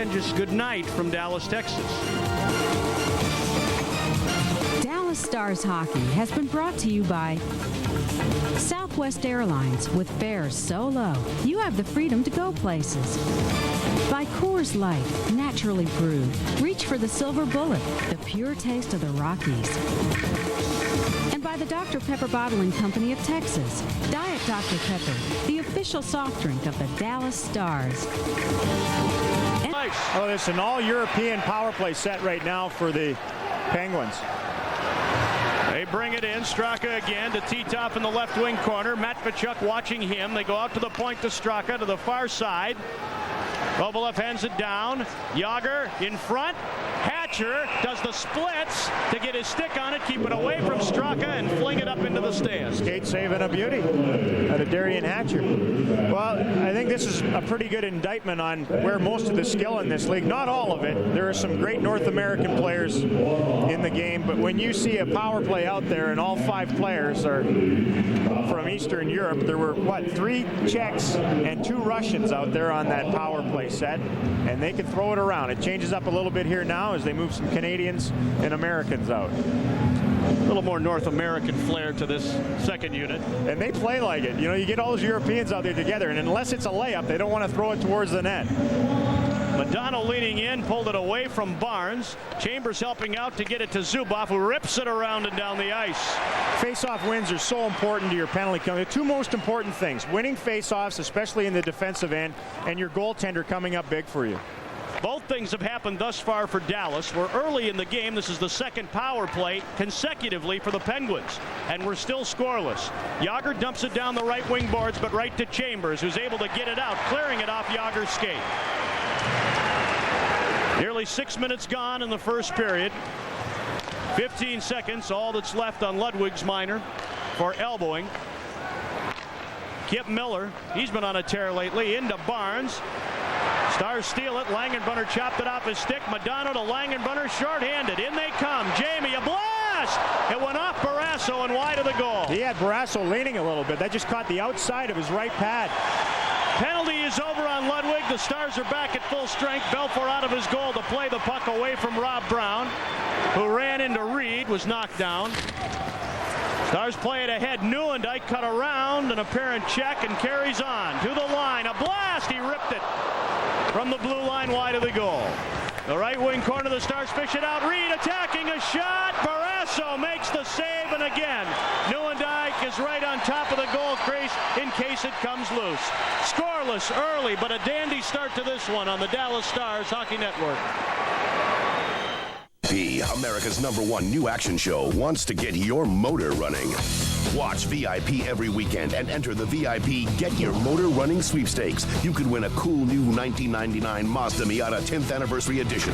And just good night from Dallas, Texas. Dallas Stars Hockey has been brought to you by Southwest Airlines. With fares so low, you have the freedom to go places. By Coors Light, naturally brewed. Reach for the silver bullet, the pure taste of the Rockies. And by the Dr. Pepper Bottling Company of Texas. Diet Dr. Pepper, the official soft drink of the Dallas Stars. Oh, it's an all-European power play set right now for the Penguins. They bring it in. Straka again to T-Top in the left wing corner. Matvechuk watching him. They go out to the point to Straka to the far side. Kovalev hands it down. Jágr in front. Hatcher does the splits to get his stick on it, keep it away from Straka, and fling it up into the stands. Skate saving a beauty out of Darian Hatcher. Well, I think this is a pretty good indictment on where most of the skill in this league, not all of it. There are some great North American players in the game, but when you see a power play out there and all 5 players are from Eastern Europe, there were, 3 Czechs and 2 Russians out there on that power play set, and they can throw it around. It changes up a little bit here now as they move some Canadians and Americans out. A little more North American flair to this second unit. And they play like it. You know, you get all those Europeans out there together, and unless it's a layup, they don't want to throw it towards the net. Madonna leaning in, pulled it away from Barnes. Chambers helping out to get it to Zubov, who rips it around and down the ice. Face-off wins are so important to your penalty kill. The 2 most important things, winning face-offs, especially in the defensive end, and your goaltender coming up big for you. Both things have happened thus far for Dallas. We're early in the game. This is the second power play consecutively for the Penguins, and we're still scoreless. Jágr dumps it down the right wing boards, but right to Chambers, who's able to get it out, clearing it off Jágr's skate. Nearly 6 minutes gone in the first period. 15 seconds, all that's left on Ludwig's minor for elbowing. Kip Miller, he's been on a tear lately, into Barnes. Stars steal it. Langenbrunner chopped it off his stick. Madonna to Langenbrunner, shorthanded. In they come. Jamie, a blast! It went off Barrasso and wide of the goal. He had Barrasso leaning a little bit. That just caught the outside of his right pad. Penalty is over on Ludwig. The Stars are back at full strength. Belfour out of his goal to play the puck away from Rob Brown, who ran into Reed, was knocked down. Stars play it ahead. Nieuwendyk cut around, an apparent check, and carries on to the line. A blast! He ripped it from the blue line wide of the goal. The right wing corner, the Stars fish it out. Reed attacking a shot. Barrasso makes the save, and again, Nieuwendyk is right on top of the goal crease in case it comes loose. Scoreless early, but a dandy start to this one on the Dallas Stars Hockey Network. America's #1 new action show wants to get your motor running. Watch VIP every weekend and enter the VIP Get Your Motor Running sweepstakes. You could win a cool new 1999 Mazda Miata 10th Anniversary Edition.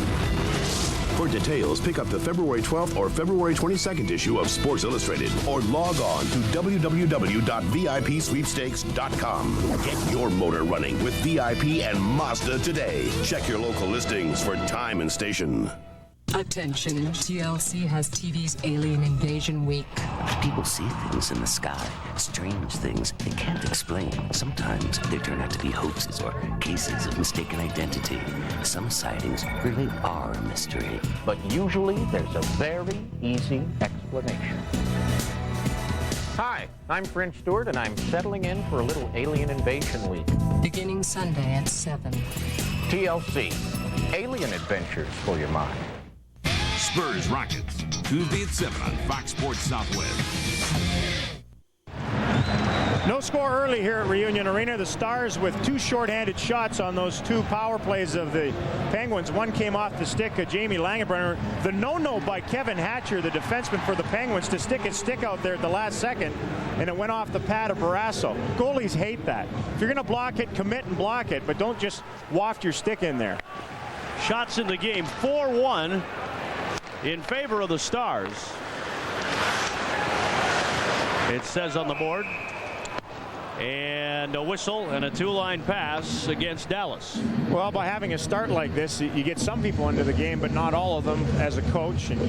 For details, pick up the February 12th or February 22nd issue of Sports Illustrated or log on to www.vipsweepstakes.com. Get your motor running with VIP and Mazda today. Check your local listings for time and station. Attention, TLC has TV's Alien Invasion Week. People see things in the sky, strange things they can't explain. Sometimes they turn out to be hoaxes or cases of mistaken identity. Some sightings really are a mystery. But usually there's a very easy explanation. Hi, I'm French Stewart, and I'm settling in for a little Alien Invasion Week. Beginning Sunday at 7. TLC, Alien Adventures for your mind. Spurs Rockets, Tuesday at 7 on Fox Sports Southwest. No score early here at Reunion Arena. The Stars with 2 shorthanded shots on those 2 power plays of the Penguins. One came off the stick of Jamie Langenbrunner. The no-no by Kevin Hatcher, the defenseman for the Penguins, to stick his stick out there at the last second, and it went off the pad of Barrasso. Goalies hate that. If you're going to block it, commit and block it, but don't just waft your stick in there. Shots in the game, 4-1 in favor of the Stars. It says on the board. And a whistle and a two-line pass against Dallas. Well, by having a start like this, you get some people into the game, but not all of them as a coach. And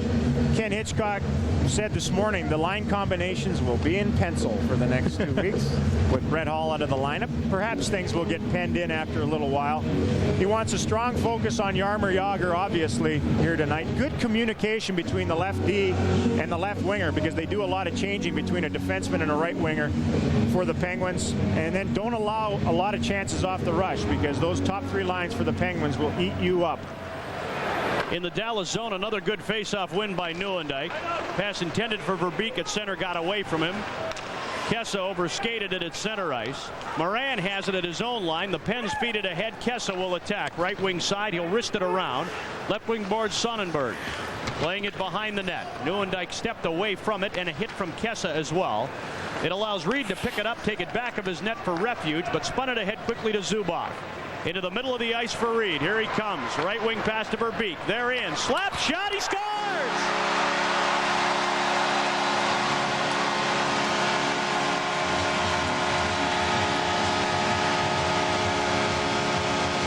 Ken Hitchcock said this morning the line combinations will be in pencil for the next 2 weeks with Brett Hall out of the lineup. Perhaps things will get penned in after a little while. He wants a strong focus on Jaromir Jagr, obviously, here tonight. Good communication between the left D and the left winger, because they do a lot of changing between a defenseman and a right winger for the Penguins. And then don't allow a lot of chances off the rush, because those top three lines for the Penguins will eat you up. In the Dallas zone, another good face-off win by Nieuwendyk. Pass intended for Verbeek at center, got away from him. Kessa overskated it at center ice. Moran has it at his own line. The Pens feed it ahead. Kessa will attack. Right wing side, he'll wrist it around. Left wing board, Sonnenberg. Playing it behind the net. Nieuwendyk stepped away from it, and a hit from Kessa as well. It allows Reed to pick it up, take it back of his net for refuge, but spun it ahead quickly to Zubov. Into the middle of the ice for Reed. Here he comes. Right wing pass to Verbeek. They're in. Slap shot. He scores!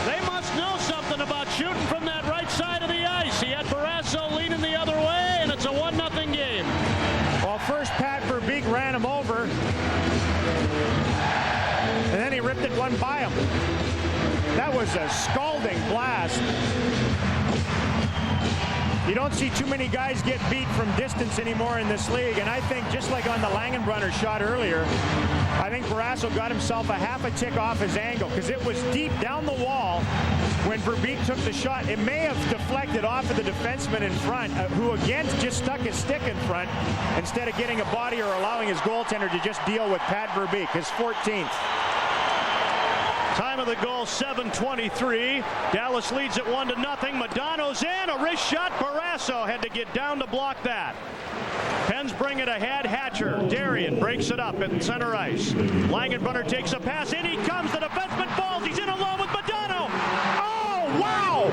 They must know something about shooting from that right side of the ice. He had Barrasso leaning the other way, and it's a 1-0 game. Well, first Pat Verbeek ran him over, and then he ripped it one by him. That was a scalding blast. You don't see too many guys get beat from distance anymore in this league, and I think just like on the Langenbrunner shot earlier, I think Barrasso got himself a half a tick off his angle, because it was deep down the wall when Verbeek took the shot. It may have deflected off of the defenseman in front, who again just stuck his stick in front instead of getting a body or allowing his goaltender to just deal with Pat Verbeek, his 14th. Time of the goal, 7:23. Dallas leads it 1-0. Modano's in. A wrist shot. Barrasso had to get down to block that. Pens bring it ahead. Hatcher. Darien breaks it up at center ice. Langenbrunner takes a pass. In he comes. The defenseman falls. He's in alone with Modano. Oh, wow!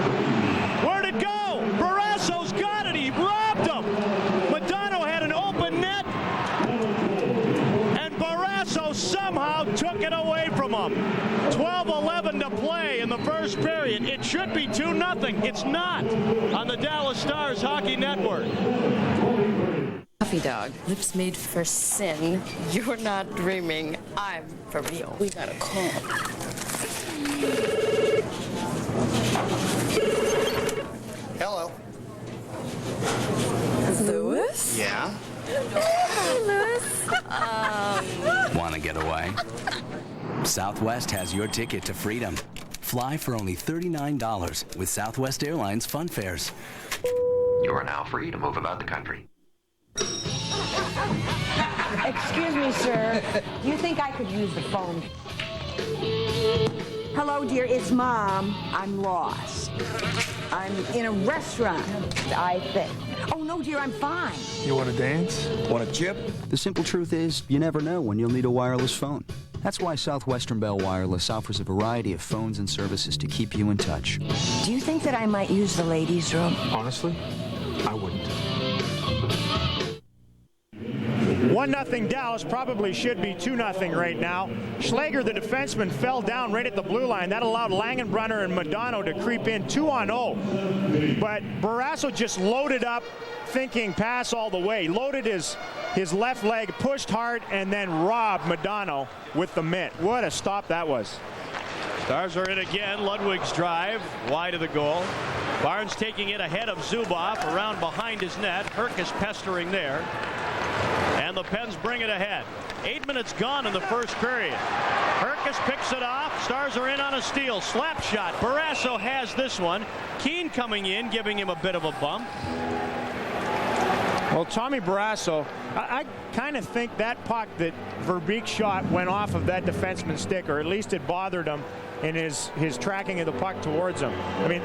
Where'd it go? Barrasso's got it. He robbed him. Modano had an open net, and Barrasso somehow took it away from him. 12:11 to play in the first period. It should be 2-0. It's not on the Dallas Stars Hockey Network. Coffee dog. Lips made for sin. You're not dreaming. I'm for real. We gotta call. Hello. Louis? Yeah? Louis? Want to get away? Southwest has your ticket to freedom. Fly for only $39 with Southwest Airlines Fun Fares. You are now free to move about the country. Excuse me, sir. Do you think I could use the phone? Hello, dear. It's Mom. I'm lost. I'm in a restaurant, I think. Oh, no, dear. I'm fine. You want to dance? Want a chip? The simple truth is, you never know when you'll need a wireless phone. That's why Southwestern Bell Wireless offers a variety of phones and services to keep you in touch. Do you think that I might use the ladies' room? Honestly, I wouldn't. 1-0 Dallas, probably should be 2-0 right now. Schlager, the defenseman, fell down right at the blue line. That allowed Langenbrunner and Modano to creep in 2-0. But Barrasso just loaded up, thinking pass all the way. Loaded his left leg, pushed hard, and then robbed Modano with the mitt. What a stop that was. Stars are in again. Ludwig's drive wide of the goal. Barnes taking it ahead of Zubov, around behind his net. Herc is pestering there. And the Pens bring it ahead. 8 minutes gone in the first period. Herkus picks it off. Stars are in on a steal. Slap shot. Barrasso has this one. Keane coming in, giving him a bit of a bump. Well, Tommy Barrasso, I kind of think that puck that Verbeek shot went off of that defenseman's stick, or at least it bothered him in his tracking of the puck towards him. I mean,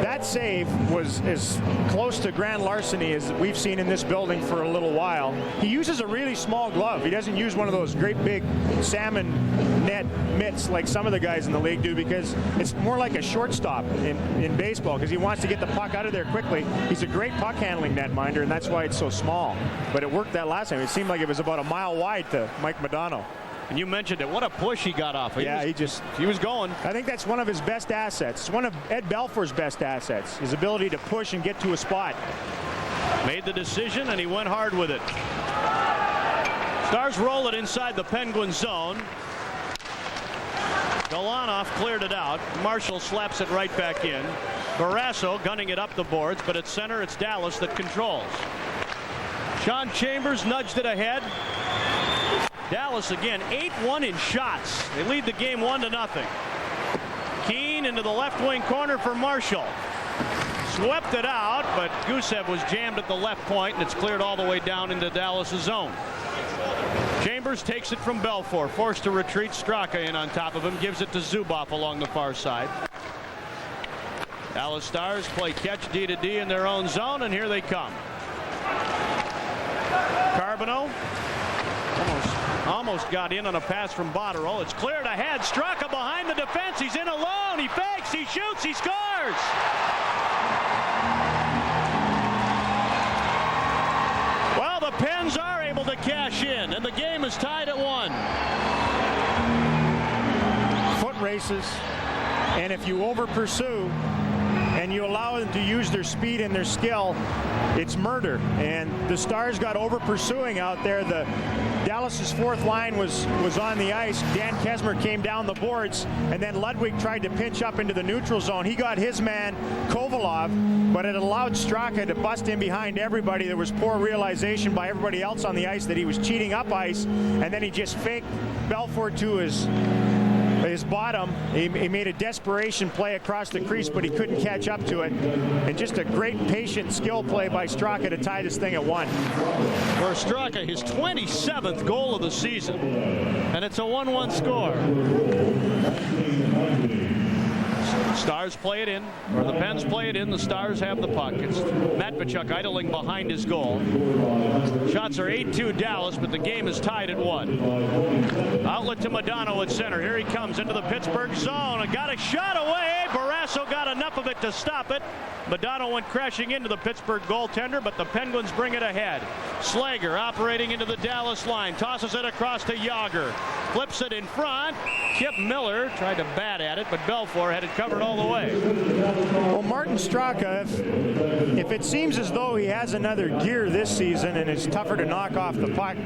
that save was as close to grand larceny as we've seen in this building for a little while. He uses a really small glove. He doesn't use one of those great big salmon net mitts like some of the guys in the league do, because it's more like a shortstop in baseball, because he wants to get the puck out of there quickly. He's a great puck handling netminder, and that's why it's so small. But it worked that last time. It seemed like it was about a mile wide to Mike Modano. And you mentioned it. What a push he got off. He was going. I think that's one of his best assets. It's one of Ed Belfour's best assets, his ability to push and get to a spot. Made the decision, and he went hard with it. Stars roll it inside the Penguin zone. Golanoff cleared it out. Marshall slaps it right back in. Barrasso gunning it up the boards, but at center, it's Dallas that controls. Sean Chambers nudged it ahead. Dallas again 8-1 in shots. They lead the game 1-0. Keane into the left wing corner for Marshall. Swept it out, but Gusev was jammed at the left point, and it's cleared all the way down into Dallas' zone. Chambers takes it from Belfour, forced to retreat. Straka in on top of him, gives it to Zubov along the far side. Dallas Stars play catch D to D in their own zone, and here they come. Carbonneau almost got in on a pass from Botterill. It's cleared ahead. Straka behind the defense. He's in alone. He fakes. He shoots. He scores. Well, the Pens are able to cash in, and the game is tied at 1. Foot races, and if you over pursue and you allow them to use their speed and their skill, it's murder. And the Stars got over pursuing out there. The Dallas's fourth line was on the ice. Dan Kesmer came down the boards, and then Ludwig tried to pinch up into the neutral zone. He got his man Kovalov, but it allowed Straka to bust in behind everybody. There was poor realization by everybody else on the ice that he was cheating up ice, and then he just faked Belfour to his bottom. He made a desperation play across the crease, but he couldn't catch up to it. And just a great patient skill play by Straka to tie this thing at 1. For Straka, his 27th goal of the season, and it's a 1-1 score. Stars play it in, or the Pens play it in. The Stars have the puck. It's Matvichuk idling behind his goal. Shots are 8-2 Dallas, but the game is tied at 1. Outlet to Modano at center. Here he comes into the Pittsburgh zone. And got a shot away. Barrasso got enough of it to stop it. Modano went crashing into the Pittsburgh goaltender, but the Penguins bring it ahead. Slager operating into the Dallas line. Tosses it across to Yager. Flips it in front. Kip Miller tried to bat at it, but Belfour had it covered all the way. Well, Martin Straka, if it seems as though he has another gear this season and it's tougher to knock off the puck,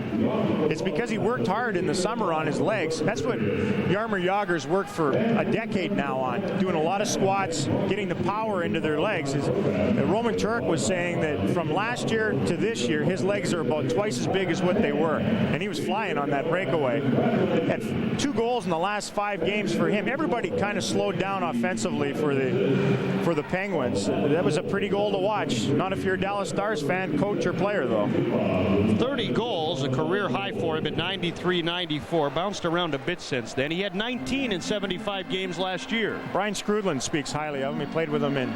it's because he worked hard in the summer on his legs. That's what Jaromir Jagr's worked for a decade now on, doing a lot of squats, getting the power into their legs. Roman Turek was saying that from last year to this year, his legs are about twice as big as what they were, and he was flying on that breakaway. Had 2 goals in the last 5 games for him. Everybody kind of slowed down offensively for the Penguins. That was a pretty goal to watch. Not if you're a Dallas Stars fan, coach, or player, though. 30 goals, a career high for him at 93-94. Bounced around a bit since then. He had 19 in 75 games last year. Brian Skrudland speaks highly of him. He played with him in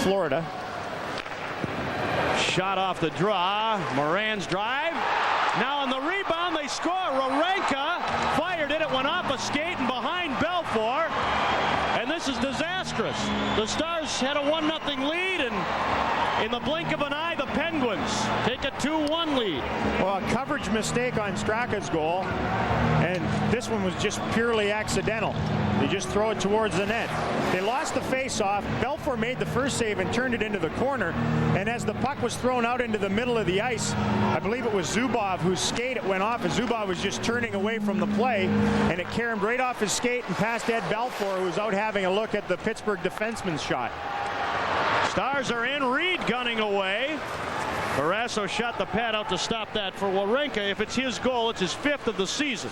Florida. Shot off the draw. Moran's drive. Now on the rebound, they score. Rorenka fired it. It went off a skate and behind Belfour. And this is disastrous. The Stars had a 1-0 lead, and in the blink of an eye, the Penguins take a 2-1 lead. Well, a coverage mistake on Straka's goal, and this one was just purely accidental. They just throw it towards the net. They lost the face-off. Belfour made the first save and turned it into the corner. And as the puck was thrown out into the middle of the ice, I believe it was Zubov whose skate it went off, and Zubov was just turning away from the play, and it carried right off his skate and past Ed Belfour, who was out having a look at the Pittsburgh defenseman's shot. Stars are in. Reed gunning away. Barrasso shot the pad out to stop that for Warenka. If it's his goal, it's his 5th of the season.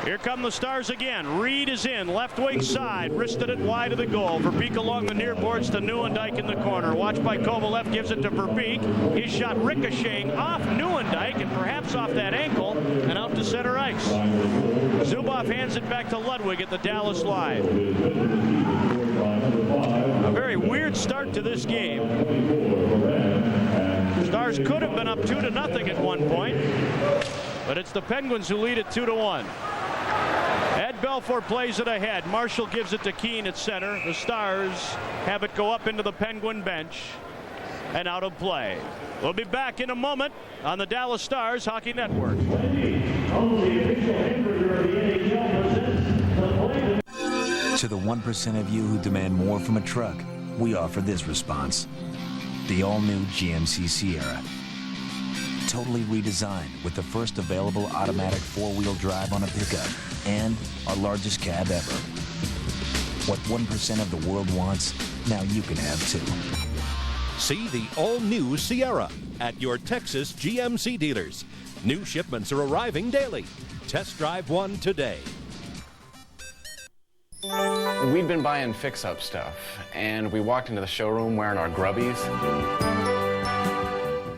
Here come the Stars again. Reed is in, left wing side, wristed it wide of the goal. Verbeek along the near boards to Nieuwendyk in the corner. Watched by Kovalev, gives it to Verbeek. His shot ricocheting off Nieuwendyk and perhaps off that ankle and out to center ice. Zubov hands it back to Ludwig at the Dallas line. A very weird start to this game. Stars could have been up 2-0 at one point, but it's the Penguins who lead it 2-1. Ed Belfour plays it ahead. Marshall gives it to Keane at center. The Stars have it go up into the Penguin bench and out of play. We'll be back in a moment on the Dallas Stars Hockey Network. To the 1% of you who demand more from a truck, we offer this response. The all-new GMC Sierra. Totally redesigned with the first available automatic four-wheel drive on a pickup and our largest cab ever. What 1% of the world wants, now you can have too. See the all-new Sierra at your Texas GMC dealers. New shipments are arriving daily. Test drive one today. We'd been buying fix-up stuff, and we walked into the showroom wearing our grubbies.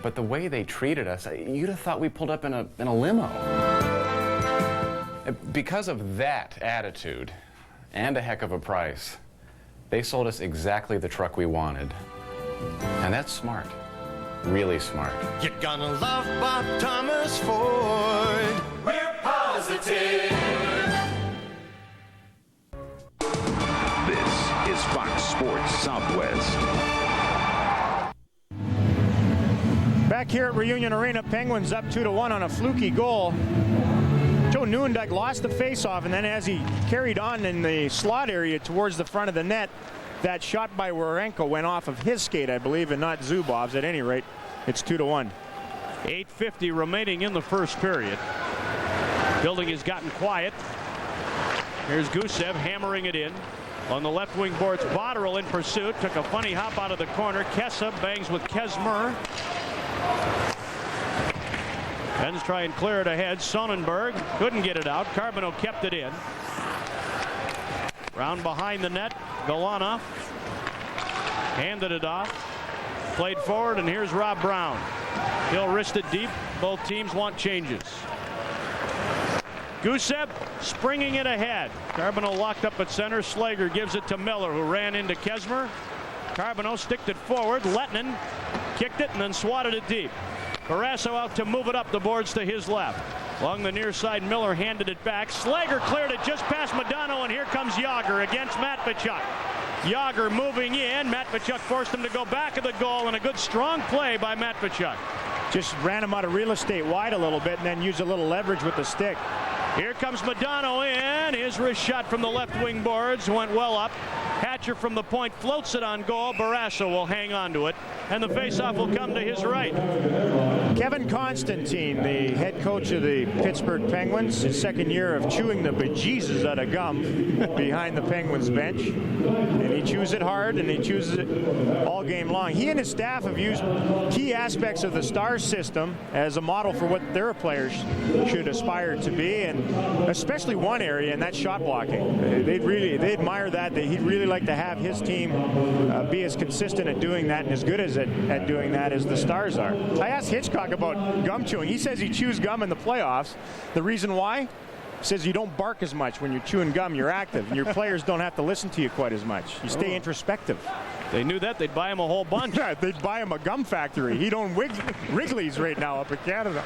But the way they treated us, you'd have thought we pulled up in a limo. Because of that attitude and a heck of a price, they sold us exactly the truck we wanted. And that's smart. Really smart. You're gonna love Bob Thomas Ford. We're positive. This is Fox Sports Southwest. Back here at Reunion Arena, Penguins up 2-1 on a fluky goal. Joe Nieuwendyk lost the faceoff, and then as he carried on in the slot area towards the front of the net, that shot by Warenko went off of his skate, I believe, and not Zubov's. At any rate, it's 2-1. 8:50 remaining in the first period. Building has gotten quiet. Here's Gusev hammering it in. On the left wing boards, Botterill in pursuit. Took a funny hop out of the corner. Kessa bangs with Kesmer. Pens try and clear it ahead. Sonnenberg couldn't get it out. Carbonneau kept it in. Round behind the net. Golanov handed it off. Played forward, and here's Rob Brown. He'll wrist it deep. Both teams want changes. Gusev springing it ahead. Carbonneau locked up at center. Slager gives it to Miller, who ran into Kesmer. Carbonneau sticked it forward. Lettinen kicked it and then swatted it deep. Barrasso out to move it up the boards to his left. Along the near side, Miller handed it back. Slager cleared it just past Modano, and here comes Yager against Matvechuk. Yager moving in. Matvechuk forced him to go back of the goal, and a good strong play by Matvechuk. Just ran him out of real estate wide a little bit and then used a little leverage with the stick. Here comes Modano in. His wrist shot from the left wing boards went well up. Hatcher from the point floats it on goal. Barrasso will hang on to it, and the faceoff will come to his right. Kevin Constantine, the head coach of the Pittsburgh Penguins, his second year of chewing the bejesus out of gum behind the Penguins bench. And he chews it hard, and he chews it all game long. He and his staff have used key aspects of the Stars system as a model for what their players should aspire to be, and especially one area, and that's shot blocking. They admire that. He'd really like to have his team be as consistent at doing that and as good as at doing that as the Stars are. I asked Hitchcock about gum chewing. He says he chews gum in the playoffs. The reason why? He says you don't bark as much when you're chewing gum. You're active, and your players don't have to listen to you quite as much. You stay introspective. They knew that. They'd buy him a whole bunch. Yeah, they'd buy him a gum factory. He'd own Wrigley's right now up in Canada.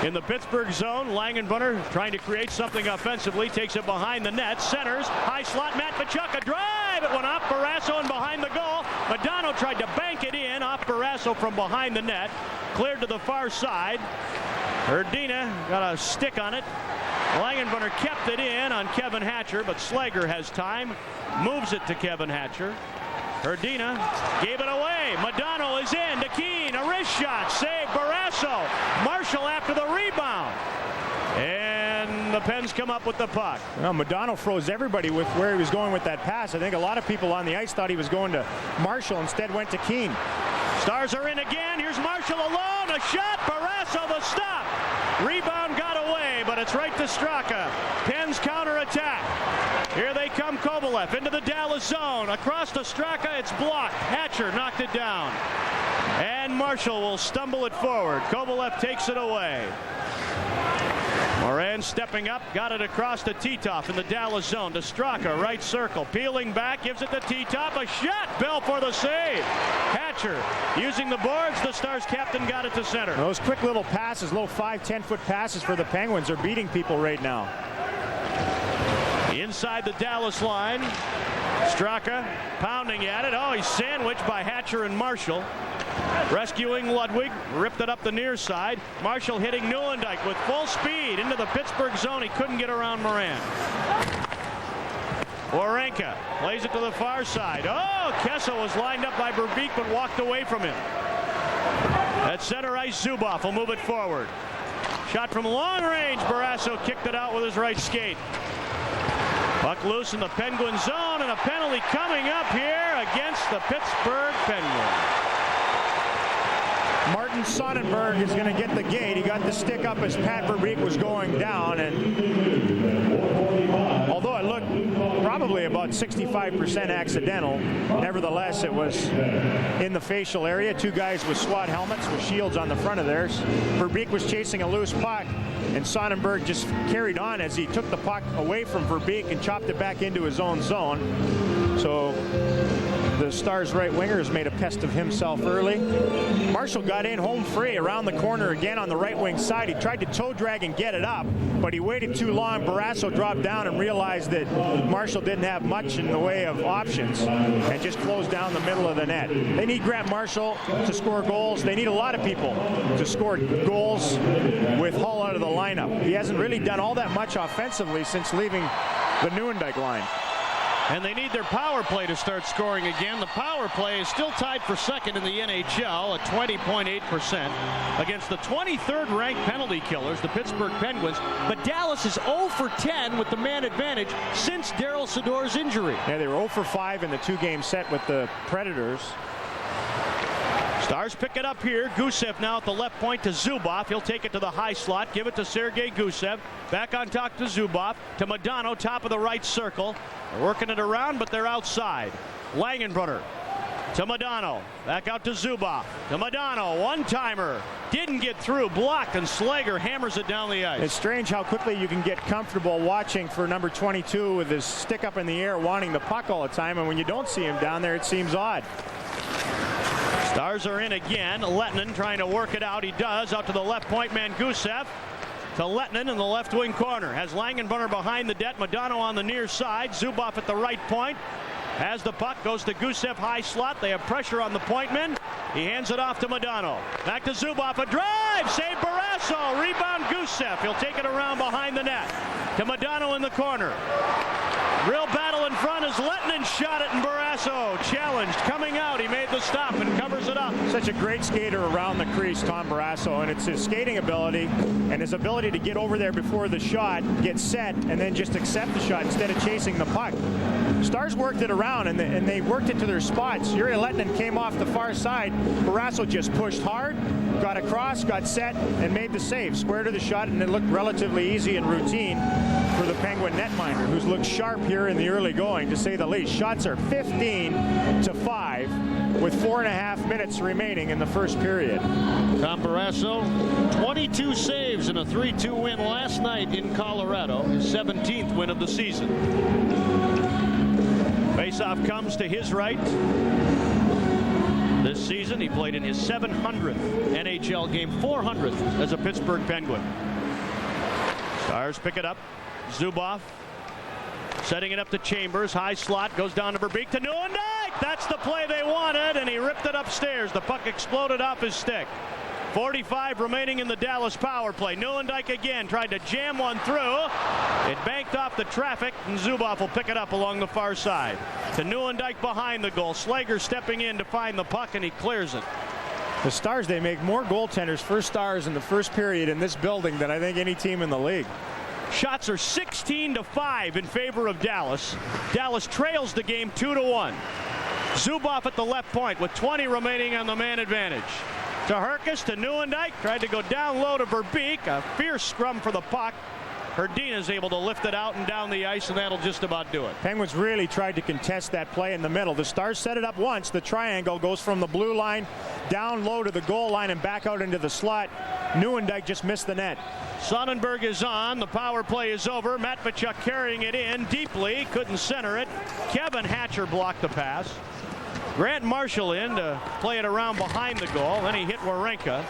In the Pittsburgh zone, Langenbrunner trying to create something offensively, takes it behind the net, centers, high slot, Matvechuk, a drive, it went off Barrasso and behind the goal. Modano tried to bank it in off Barrasso from behind the net, cleared to the far side. Erdina got a stick on it. Langenbrunner kept it in on Kevin Hatcher, but Slager has time, moves it to Kevin Hatcher. Erdina gave it away. Modano is in to Keane. A wrist shot. Save Barrasso. Marshall after the rebound. And the Pens come up with the puck. Well, Modano froze everybody with where he was going with that pass. I think a lot of people on the ice thought he was going to Marshall. Instead went to Keane. Stars are in again. Here's Marshall alone. A shot. Barrasso the stop. Rebound got away, but it's right to Straka. Pens counterattack. Here they come, Kovalev into the Dallas zone. Across to Straka, it's blocked. Hatcher knocked it down. And Marshall will stumble it forward. Kovalev takes it away. Moran stepping up, got it across to Titov in the Dallas zone. To Straka, right circle. Peeling back, gives it to Titov. A shot! Bell for the save. Hatcher using the boards. The Stars captain got it to center. Those quick little passes, little 5-10 foot passes for the Penguins are beating people right now. Inside the Dallas line. Straka pounding at it. Oh, he's sandwiched by Hatcher and Marshall. Rescuing Ludwig, ripped it up the near side. Marshall hitting Neuendijk with full speed into the Pittsburgh zone. He couldn't get around Moran. Wawrinka plays it to the far side. Oh, Kessel was lined up by Verbeek but walked away from him. At center ice, Zubov will move it forward. Shot from long range. Barrasso kicked it out with his right skate. Puck loose in the Penguin zone, and a penalty coming up here against the Pittsburgh Penguins. Martin Sonnenberg is going to get the gate. He got the stick up as Pat Verbeek was going down, and although it looked probably about 65% accidental, nevertheless it was in the facial area. Two guys with SWAT helmets with shields on the front of theirs. Verbeek was chasing a loose puck, and Sonnenberg just carried on as he took the puck away from Verbeek and chopped it back into his own zone. So the Stars right winger has made a pest of himself early. Marshall got in home free around the corner again on the right wing side. He tried to toe drag and get it up, but he waited too long. Barrasso dropped down and realized that Marshall didn't have much in the way of options and just closed down the middle of the net. They need Grant Marshall to score goals. They need a lot of people to score goals with Hull out of the lineup. He hasn't really done all that much offensively since leaving the Neuendijk line. And they need their power play to start scoring again. The power play is still tied for second in the NHL at 20.8% against the 23rd ranked penalty killers, the Pittsburgh Penguins. But Dallas is 0 for 10 with the man advantage since Daryl Sador's injury. Yeah, they were 0 for 5 in the two-game set with the Predators. Stars pick it up here. Gusev now at the left point to Zubov. He'll take it to the high slot. Give it to Sergei Gusev. Back on top to Zubov. To Modano, top of the right circle. They're working it around, but they're outside. Langenbrunner to Modano. Back out to Zubov. To Modano. One-timer. Didn't get through. Blocked, and Slager hammers it down the ice. It's strange how quickly you can get comfortable watching for number 22 with his stick up in the air, wanting the puck all the time, and when you don't see him down there, it seems odd. Stars are in again. Lettinen trying to work it out. He does. Out to the left point man, Gusev. To Lettinen in the left wing corner. Has Langenbrunner behind the net. Modano on the near side. Zubov at the right point. Has the puck. Goes to Gusev, high slot. They have pressure on the point men. He hands it off to Modano. Back to Zubov. A drive. Save Barrasso. Rebound Gusev. He'll take it around behind the net. To Modano in the corner. Real battle in front as Lettinen shot it, and Barrasso challenged. Coming out, he made the stop and covers it up. Such a great skater around the crease, Tom Barrasso, and it's his skating ability and his ability to get over there before the shot, get set, and then just accept the shot instead of chasing the puck. Stars worked it around, and they worked it to their spots. Yuri Lettinen came off the far side. Barrasso just pushed hard, got across, got set, and made the save. Square to the shot, and it looked relatively easy and routine for the Penguin netminder, who's looked sharp here in the early going, to say the least. Shots are 15-5 with 4.5 minutes remaining in the first period. Tom Barrasso, 22 saves in a 3-2 win last night in Colorado, his 17th win of the season. Faceoff comes to his right. This season, he played in his 700th NHL game, 400th as a Pittsburgh Penguin. Stars pick it up. Zubov setting it up to Chambers. High slot. Goes down to Verbeek to Neuendijk. That's the play they wanted, and he ripped it upstairs. The puck exploded off his stick. 45 remaining in the Dallas power play. Neuendijk again tried to jam one through. It banked off the traffic, and Zubov will pick it up along the far side. To Neuendijk behind the goal. Slager stepping in to find the puck, and he clears it. The Stars, they make more goaltenders for Stars in the first period in this building than I think any team in the league. Shots are 16-5 in favor of Dallas. Dallas trails the game 2-1. Zubov at the left point with 20 remaining on the man advantage. To Herkes, to Neuendijk, tried to go down low to Verbeek. A fierce scrum for the puck. Herdina's able to lift it out and down the ice, and that'll just about do it. Penguins really tried to contest that play in the middle. The Stars set it up once. The triangle goes from the blue line down low to the goal line and back out into the slot. Neuendijk just missed the net. Sonnenberg is on. The power play is over. Matvechuk carrying it in deeply. Couldn't center it. Kevin Hatcher blocked the pass. Grant Marshall in to play it around behind the goal. Then he hit Wawrinka.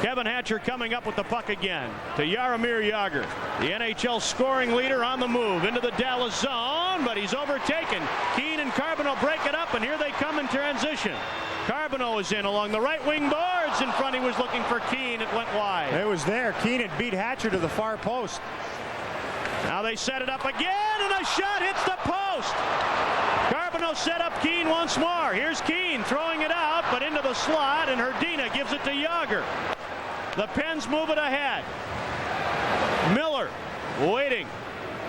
Kevin Hatcher coming up with the puck again to Jaromir Jagr. The NHL scoring leader on the move into the Dallas zone, but he's overtaken. Keane and Carbon will break it up, and here they come in transition. Carbonneau is in along the right wing boards. In front, he was looking for Keane. It went wide. It was there. Keane had beat Hatcher to the far post. Now they set it up again, and a shot hits the post. Carbonneau set up Keane once more. Here's Keane throwing it out, but into the slot, and Hrdina gives it to Yager. The Pens move it ahead. Miller waiting.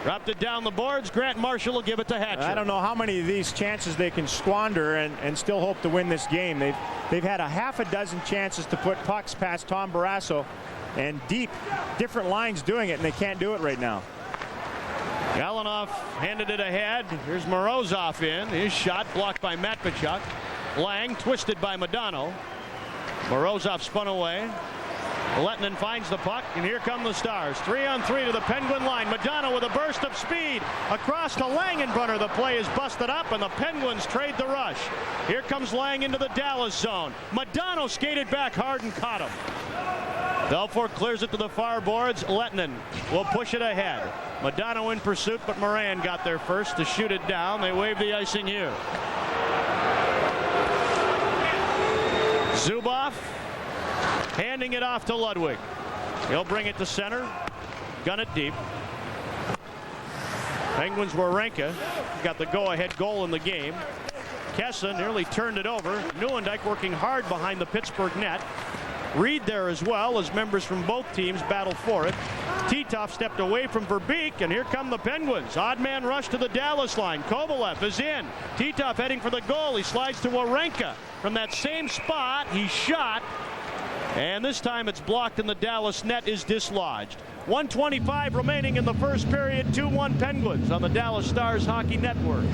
Dropped it down the boards. Grant Marshall will give it to Hatcher. I don't know how many of these chances they can squander and still hope to win this game. They've had a half a dozen chances to put pucks past Tom Barrasso, and different lines doing it, and they can't do it right now. Galanoff handed it ahead. Here's Morozov in. His shot blocked by Matvichuk. Lang twisted by Modano. Morozov spun away. Lettinen finds the puck, and here come the Stars. 3-on-3 to the Penguin line. Modano with a burst of speed across to Langenbrunner. The play is busted up, and the Penguins trade the rush. Here comes Lang into the Dallas zone. Modano skated back hard and caught him. Belfour clears it to the far boards. Lettinen will push it ahead. Modano in pursuit, but Moran got there first to shoot it down. They wave the icing here. Zubov handing it off to Ludwig. He'll bring it to center. Gun it deep. Penguins Warenka got the go-ahead goal in the game. Kessa nearly turned it over. Neuendijk working hard behind the Pittsburgh net. Reed there as well as members from both teams battle for it. Titov stepped away from Verbeek, and here come the Penguins. Odd man rush to the Dallas line. Kovalev is in. Titov heading for the goal. He slides to Warenka. From that same spot, he shot. And this time it's blocked, and the Dallas net is dislodged. 1:25 remaining in the first period. 2-1 Penguins on the Dallas Stars Hockey Network.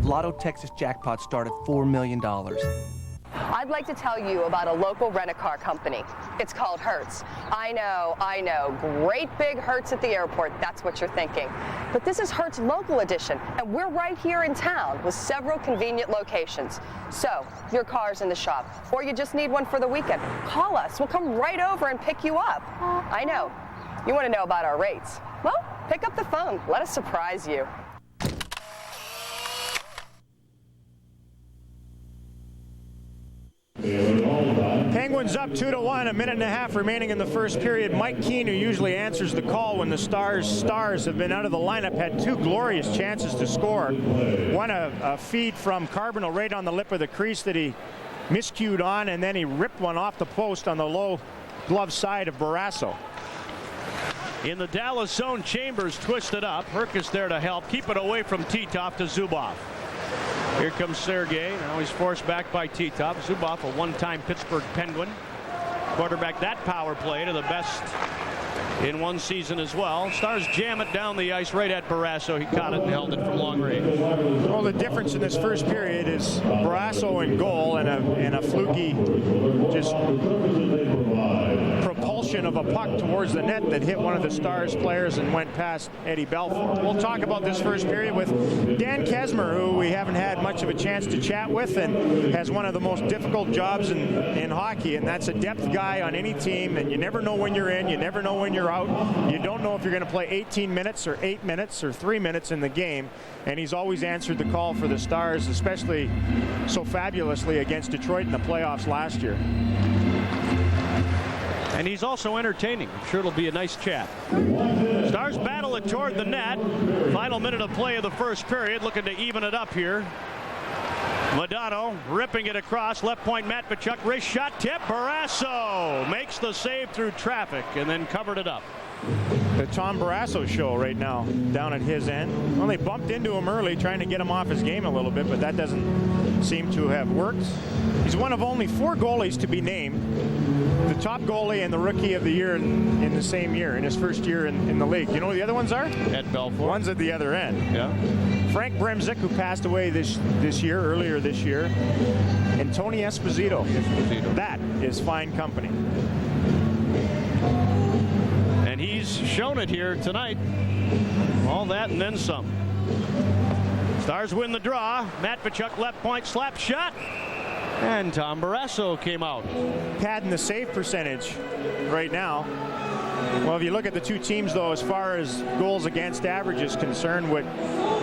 Lotto Texas jackpot start at $4 million. I'd like to tell you about a local rent-a-car company. It's called Hertz. I know, great big Hertz at the airport, that's what you're thinking. But this is Hertz Local Edition, and we're right here in town with several convenient locations. So, your car's in the shop, or you just need one for the weekend. Call us, we'll come right over and pick you up. I know, you want to know about our rates. Well, pick up the phone, let us surprise you. Penguins up 2-1, a minute and a half remaining in the first period. Mike Keane, who usually answers the call when the Stars have been out of the lineup, had two glorious chances to score. One a feed from Carbonneau right on the lip of the crease that he miscued on, and then he ripped one off the post on the low glove side of Barrasso. In the Dallas zone, Chambers twisted up. Herkus there to help keep it away from Titov to Zubov. Here comes Sergei. Now he's forced back by Titov. Zubov, a one-time Pittsburgh Penguin. Quarterback that power play to the best in one season as well. Stars jam it down the ice right at Barrasso. He caught it and held it from long range. Well, the difference in this first period is Barrasso in goal and a fluky just propulsion of a puck towards the net that hit one of the Stars players and went past Eddie Belfour. We'll talk about this first period with Dan Kesmer, who we haven't had much of a chance to chat with and has one of the most difficult jobs in hockey, and that's a depth guy on any team, and you never know when you're in, you never know when you're out. You don't know if you're going to play 18 minutes or 8 minutes or 3 minutes in the game, and he's always answered the call for the Stars, especially so fabulously against Detroit in the playoffs last year. And he's also entertaining. I'm sure it'll be a nice chat. Stars battle it toward the net. Final minute of play of the first period, looking to even it up here. Modano ripping it across, left point Matvichuk, wrist shot tip, Barrasso makes the save through traffic and then covered it up. The Tom Barrasso show right now down at his end. Well, they bumped into him early trying to get him off his game a little bit, but that doesn't seem to have worked. He's one of only 4 goalies to be named the top goalie and the rookie of the year in the same year, in his first year in the league. You know who the other ones are? Ed Belfour. One's at the other end. Yeah. Frank Bremzik, who passed away earlier this year, and Tony Esposito. That is fine company. And he's shown it here tonight. All that and then some. Stars win the draw. Matvechuk left point slap shot. And Tom Barrasso came out. Padding the save percentage right now. Well, if you look at the two teams, though, as far as goals against average is concerned, what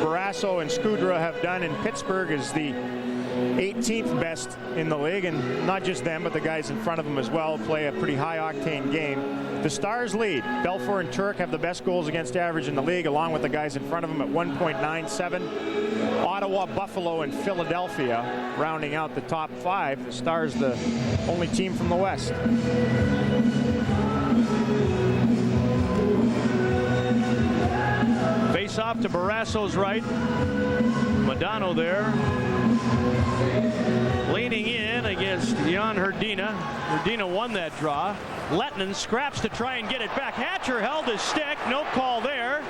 Barrasso and Skudra have done in Pittsburgh is the 18th best in the league, and not just them, but the guys in front of them as well play a pretty high-octane game. The Stars lead. Belfour and Turk have the best goals against average in the league, along with the guys in front of them at 1.97. Ottawa, Buffalo, and Philadelphia rounding out the top 5. The Stars the only team from the West. Face off to Barrasso's right. Modano there. Leaning in against Jan Hrdina. Hrdina won that draw. Lettinen scraps to try and get it back. Hatcher held his stick. No call there.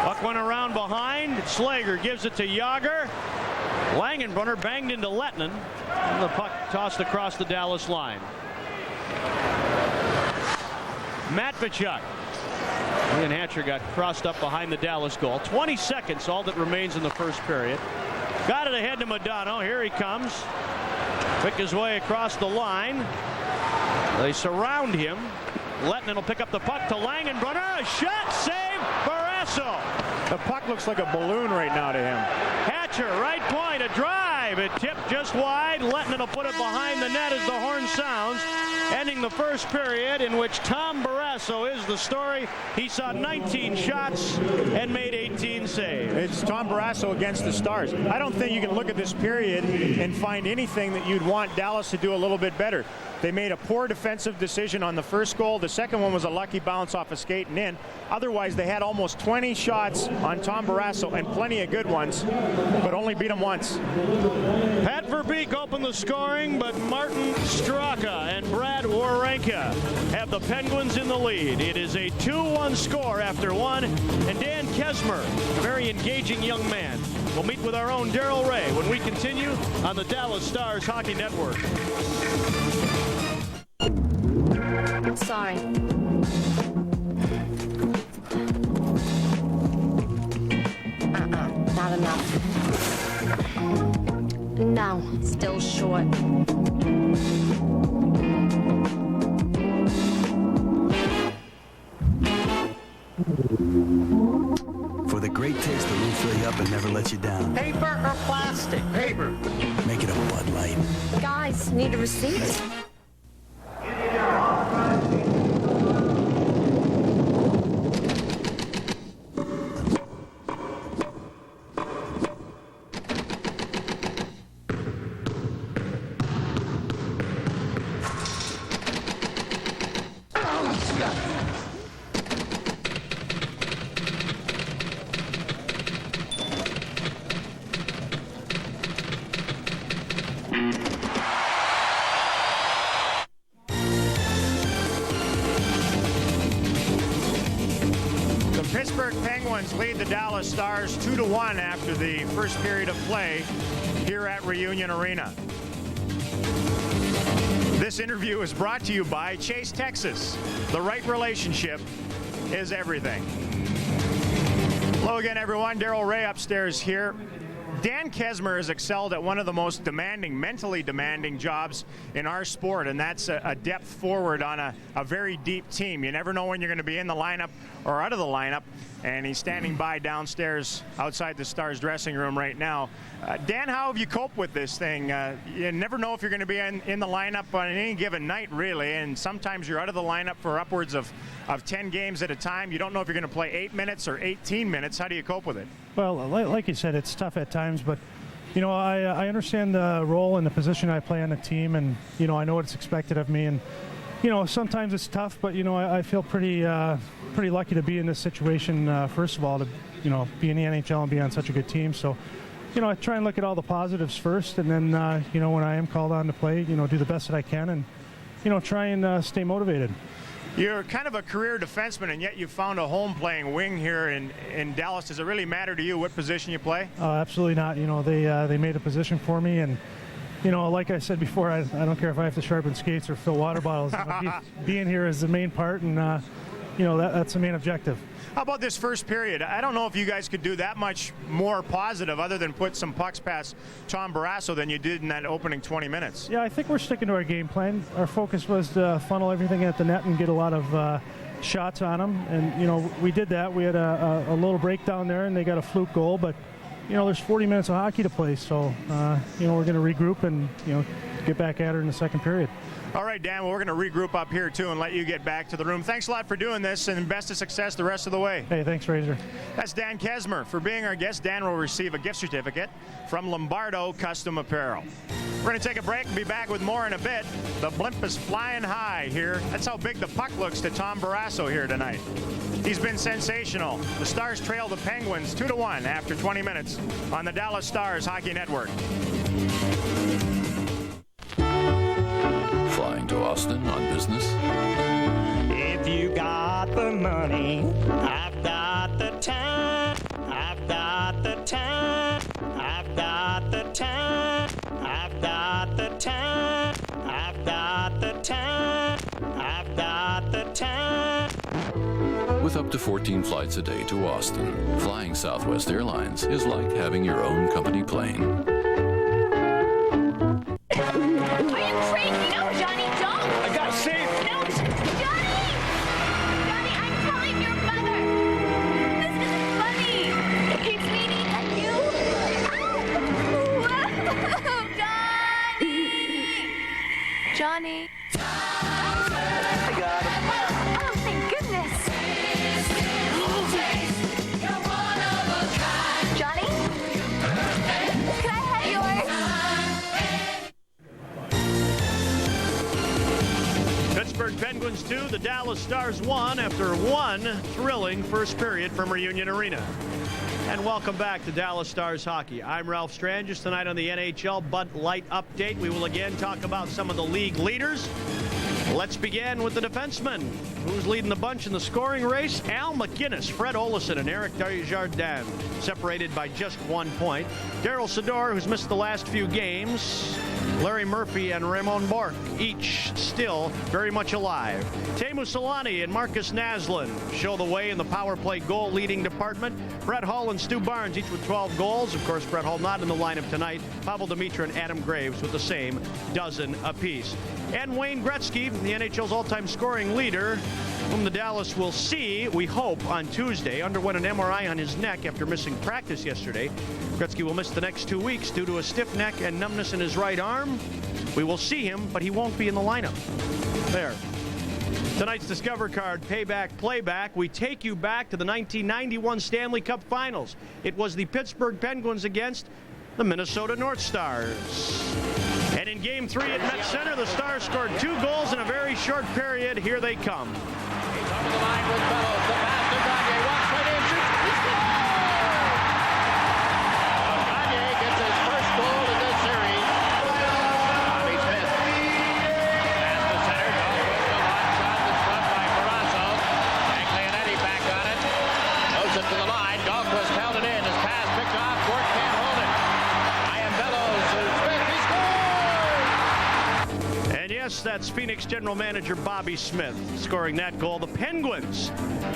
Puck went around behind. Slager gives it to Yager. Langenbrunner banged into Lettinen. And the puck tossed across the Dallas line. Matvechuk. Ian Hatcher got crossed up behind the Dallas goal. 20 seconds, all that remains in the first period. Got it ahead to Modano. Here he comes. Pick his way across the line. They surround him. Lettinen will pick up the puck to Langenbrunner. A shot, save, Barrasso. The puck looks like a balloon right now to him. Hatcher, right point, a drive. It tipped just wide. Lettinen will put it behind the net as the horn sounds. Ending the first period, in which Tom Barrasso is the story. He saw 19 shots and made 18 saves. It's Tom Barrasso against the Stars. I don't think you can look at this period and find anything that you'd want Dallas to do a little bit better. They made a poor defensive decision on the first goal. The second one was a lucky bounce off a skate and in. Otherwise, they had almost 20 shots on Tom Barrasso and plenty of good ones, but only beat him once. Pat Verbeek opened the scoring, but Martin Straka and Brad Wawrinka have the Penguins in the lead. It is a 2-1 score after one, and Dan Kesmer, a very engaging young man, will meet with our own Darrell Ray when we continue on the Dallas Stars Hockey Network. Sorry. Not enough. No, still short. For the great taste that will fill you up and never let you down. Paper or plastic? Paper. Make it a Bud Light. Guys, need a receipt? Pittsburgh Penguins lead the Dallas Stars 2-1 after the first period of play here at Reunion Arena. This interview is brought to you by Chase, Texas. The right relationship is everything. Hello again, everyone. Darrell Ray upstairs here. Dan Kesmer has excelled at one of the most demanding, mentally demanding jobs in our sport, and that's a depth forward on a very deep team. You never know when you're going to be in the lineup or out of the lineup, and he's standing by downstairs outside the Stars dressing room right now. Dan, how have you coped with this thing? You never know if you're going to be in the lineup on any given night, really, and sometimes you're out of the lineup for upwards of 10 games at a time. You don't know if you're going to play 8 minutes or 18 minutes. How do you cope with it? Well, like you said, it's tough at times, but you know, I understand the role and the position I play on the team, and you know, I know what's expected of me, and you know, sometimes it's tough, but you know, I feel pretty lucky to be in this situation. First of all, to be in the NHL and be on such a good team. So, you know, I try and look at all the positives first, and then you know, when I am called on to play, you know, do the best that I can, and you know, try and stay motivated. You're kind of a career defenseman, and yet you found a home playing wing here in Dallas. Does it really matter to you what position you play? Absolutely not. You know, they made a position for me, and you know, like I said before, I don't care if I have to sharpen skates or fill water bottles. You know, being here is the main part, and you know, that's the main objective. How about this first period? I don't know if you guys could do that much more positive other than put some pucks past Tom Barrasso than you did in that opening 20 minutes. Yeah, I think we're sticking to our game plan. Our focus was to funnel everything at the net and get a lot of shots on them. And, you know, we did that. We had a little breakdown there, and they got a fluke goal. But, you know, there's 40 minutes of hockey to play. So, you know, we're going to regroup and, you know, get back at her in the second period. All right, Dan, well, we're going to regroup up here, too, and let you get back to the room. Thanks a lot for doing this, and best of success the rest of the way. Hey, thanks, Razor. That's Dan Kesmer. For being our guest, Dan will receive a gift certificate from Lombardo Custom Apparel. We're going to take a break and be back with more in a bit. The blimp is flying high here. That's how big the puck looks to Tom Barrasso here tonight. He's been sensational. The Stars trail the Penguins 2-1 after 20 minutes on the Dallas Stars Hockey Network. Flying to Austin on business? If you got the money, I've got the time. I've got the time. I've got the time. I've got the time. I've got the time. I've got the time. With up to 14 flights a day to Austin, flying Southwest Airlines is like having your own company plane. Johnny. I got him. Oh, thank goodness. Johnny? Could I have yours? Pittsburgh Penguins 2, the Dallas Stars 1 after one thrilling first period from Reunion Arena. And welcome back to Dallas Stars Hockey. I'm Ralph Strangis. Tonight on the NHL Bud Light Update, we will again talk about some of the league leaders. Let's begin with the defensemen. Who's leading the bunch in the scoring race? Al McInnes, Fred Olesen, and Eric Desjardins, separated by just 1 point. Daryl Sador, who's missed the last few games. Larry Murphy and Raymond Bourque, each still very much alive. Teemu Selanne and Marcus Naslund show the way in the power play goal leading department. Brett Hull and Stu Barnes, each with 12 goals. Of course, Brett Hull not in the lineup tonight. Pavel Demitra and Adam Graves with the same dozen apiece. And Wayne Gretzky, the NHL's all-time scoring leader, whom the Dallas will see, we hope, on Tuesday, underwent an MRI on his neck after missing practice yesterday. Gretzky will miss the next 2 weeks due to a stiff neck and numbness in his right arm. We will see him, but he won't be in the lineup. There. Tonight's Discover Card Payback Playback. We take you back to the 1991 Stanley Cup Finals. It was the Pittsburgh Penguins against the Minnesota North Stars. And in Game 3 at Met Center, the Stars scored 2 goals in a very short period. Here they come. He's over the line with Bellows. The pass to Gagne. Walks right in. Shoots. He scores! Gagne gets his first goal in this series. Bobby Smith. Pass to center. Goes with the long shot that's struck by Barrasso. And Leonetti back on it. Goes it to the line. Dahlquist held it in. His pass picked off. Gort can't hold it. Ian Bellows. Smith. He scores! And yes, that's Phoenix General Manager Bobby Smith scoring that goal. The Penguins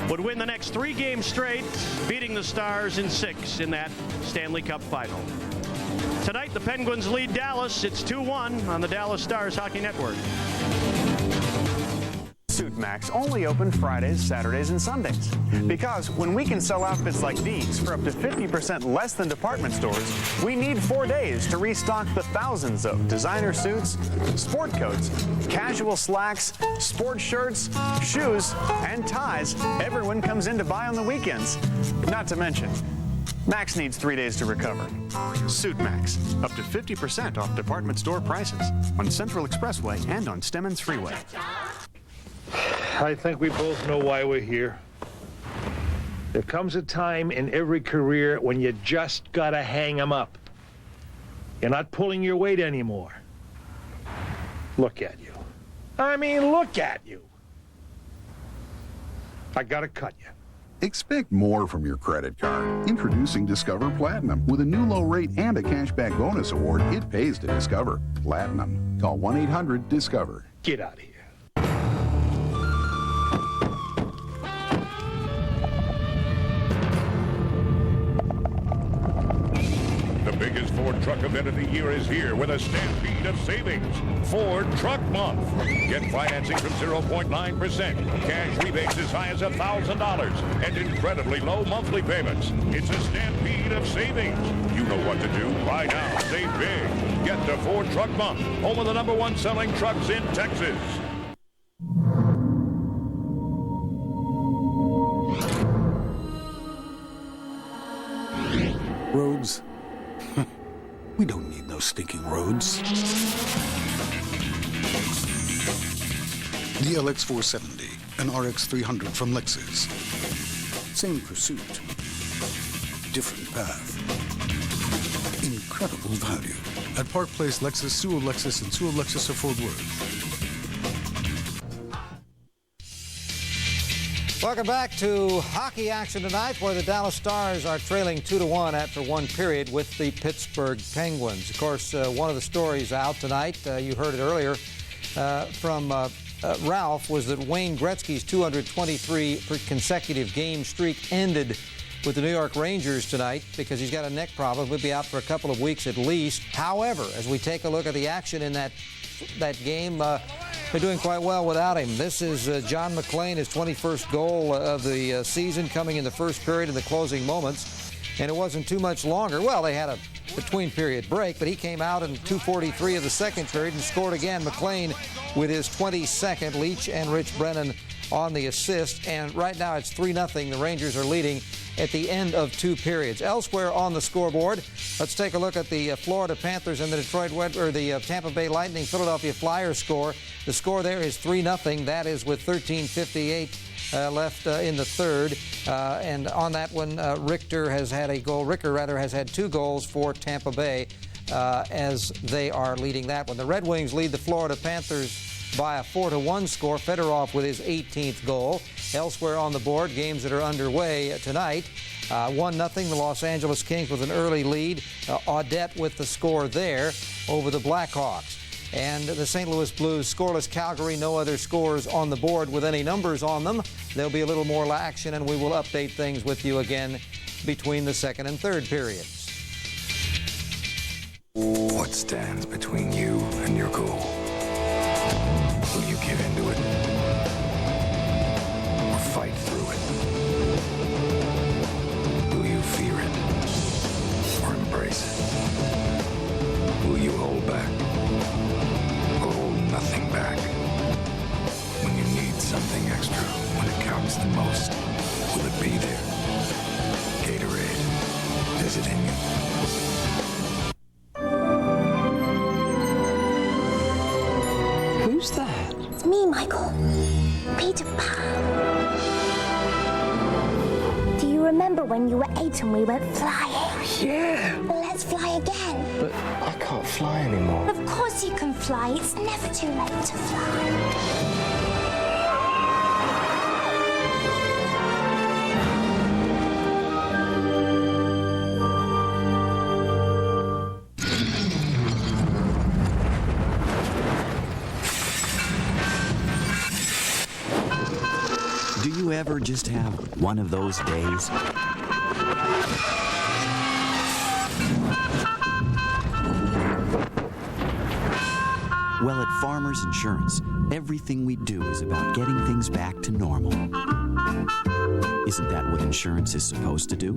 would win the next 3 games straight, beating the Stars in 6 in that Stanley Cup final. Tonight, the Penguins lead Dallas. It's 2-1 on the Dallas Stars Hockey Network. Suit Max only open Fridays, Saturdays, and Sundays. Because when we can sell outfits like these for up to 50% less than department stores, we need 4 days to restock the thousands of designer suits, sport coats, casual slacks, sports shirts, shoes, and ties everyone comes in to buy on the weekends. Not to mention, Max needs 3 days to recover. Suit Max, up to 50% off department store prices on Central Expressway and on Stemmons Freeway. I think we both know why we're here. There comes a time in every career when you just gotta hang 'em up. You're not pulling your weight anymore. Look at you. I mean, look at you. I gotta cut you. Expect more from your credit card. Introducing Discover Platinum. With a new low rate and a cashback bonus award, it pays to discover. Platinum. Call 1-800-DISCOVER. Get out of here. The biggest Ford truck event of the year is here with a stampede of savings. Ford Truck Month. Get financing from 0.9%, cash rebates as high as $1,000, and incredibly low monthly payments. It's a stampede of savings. You know what to do. Buy now, save big. Get the Ford Truck Month, home of the #1 selling trucks in Texas. Roads? We don't need no stinking roads. The LX470, an RX300 from Lexus. Same pursuit, different path. Incredible value. At Park Place Lexus, Sewell Lexus, and Sewell Lexus of Fort Worth. Welcome back to hockey action tonight, where the Dallas Stars are trailing 2-1 after one period with the Pittsburgh Penguins. Of course, one of the stories out tonight, you heard it earlier from Ralph, was that Wayne Gretzky's 223 consecutive game streak ended with the New York Rangers tonight because he's got a neck problem. He'll be out for a couple of weeks at least. However, as we take a look at the action in that game, they're doing quite well without him. This is John McClain, his 21st goal of the season, coming in the first period in the closing moments. And it wasn't too much longer. Well, they had a between-period break, but he came out in 2:43 of the second period and scored again. McClain with his 22nd, Leach and Rich Brennan on the assist. And right now it's 3-0. The Rangers are leading at the end of two periods. Elsewhere on the scoreboard, let's take a look at the Florida Panthers and the Tampa Bay Lightning Philadelphia Flyers score. The score there is 3-0. That is with 13:58 left in the third. And on that one, Ricker has had 2 goals for Tampa Bay as they are leading that one. The Red Wings lead the Florida Panthers by a 4-1 score. Fedorov with his 18th goal. Elsewhere on the board, games that are underway tonight. 1-0, the Los Angeles Kings with an early lead. Audette with the score there over the Blackhawks. And the St. Louis Blues scoreless Calgary, no other scores on the board with any numbers on them. There'll be a little more action, and we will update things with you again between the second and third periods. What stands between you and your goal? Will you give into it? Or fight through it? Will you fear it? Or embrace it? Will you hold back? Or hold nothing back? When you need something extra, when it counts the most, will it be there? Gatorade, is it in you? Who's that? It's me, Michael. Peter Pan. Do you remember when you were 8 and we went flying? Yeah. Well, let's fly again. But I can't fly anymore. Of course you can fly. It's never too late to fly. Do you ever just have one of those days? Well, at Farmers Insurance, everything we do is about getting things back to normal. Isn't that what insurance is supposed to do?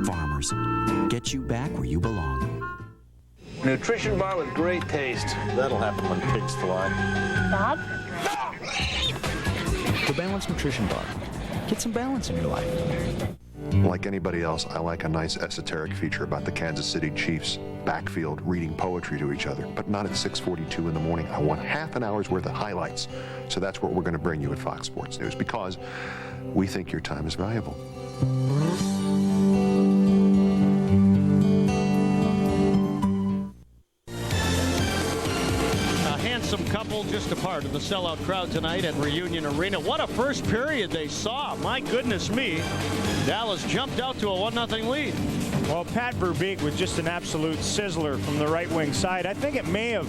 Farmers, get you back where you belong. Nutrition bar with great taste. That'll happen when pigs fly. Bob? The Balanced Nutrition Bar. Get some balance in your life. Like anybody else, I like a nice esoteric feature about the Kansas City Chiefs backfield reading poetry to each other, but not at 6:42 in the morning. I want half an hour's worth of highlights. So that's what we're going to bring you at Fox Sports News, because we think your time is valuable. handsome couple just a part of the sellout crowd tonight at Reunion Arena. What a first period they saw. My goodness me. Dallas jumped out to a 1-0 lead. Well, Pat Verbeek was just an absolute sizzler from the right wing side. I think it may have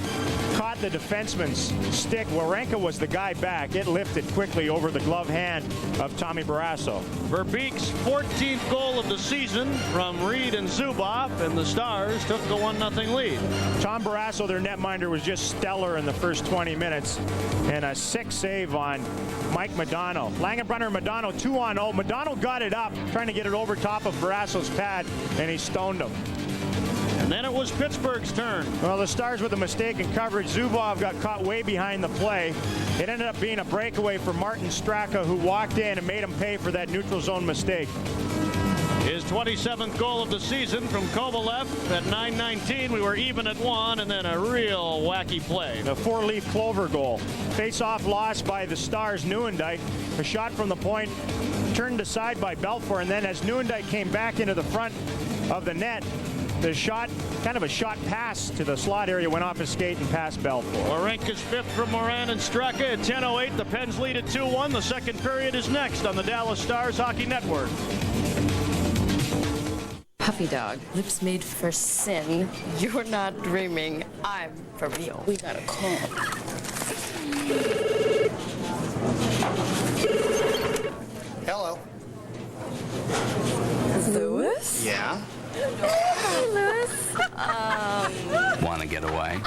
caught the defenseman's stick. Warenka was the guy back. It lifted quickly over the glove hand of Tommy Barrasso. Verbeek's 14th goal of the season from Reed and Zubov, and the Stars took the 1-0 lead. Tom Barrasso, their netminder, was just stellar in the first 20 minutes. And a 6 save on Mike Modano. Langenbrunner and Modano 2-on-0. Modano got it up, trying to get it over top of Barrasso's pad, and he stoned him. And then it was Pittsburgh's turn. Well, the Stars with a mistake in coverage. Zubov got caught way behind the play. It ended up being a breakaway for Martin Straka, who walked in and made him pay for that neutral zone mistake. His 27th goal of the season from Kovalev at 9:19. We were even at 1, and then a real wacky play. The 4-leaf clover goal. Face-off loss by the Stars. Nieuwendyk. A shot from the point turned aside by Belfour, and then as Nieuwendyk came back into the front of the net, the shot, kind of a shot pass to the slot area, went off his skate and past Belfour. Warenka's 5th from Moran and Straka at 10:08. The Pens lead at 2-1. The second period is next on the Dallas Stars Hockey Network. Puppy dog, lips made for sin. You're not dreaming. I'm for real. We got a call. Hello. Louis? Yeah? Hi, Louis. Want to get away?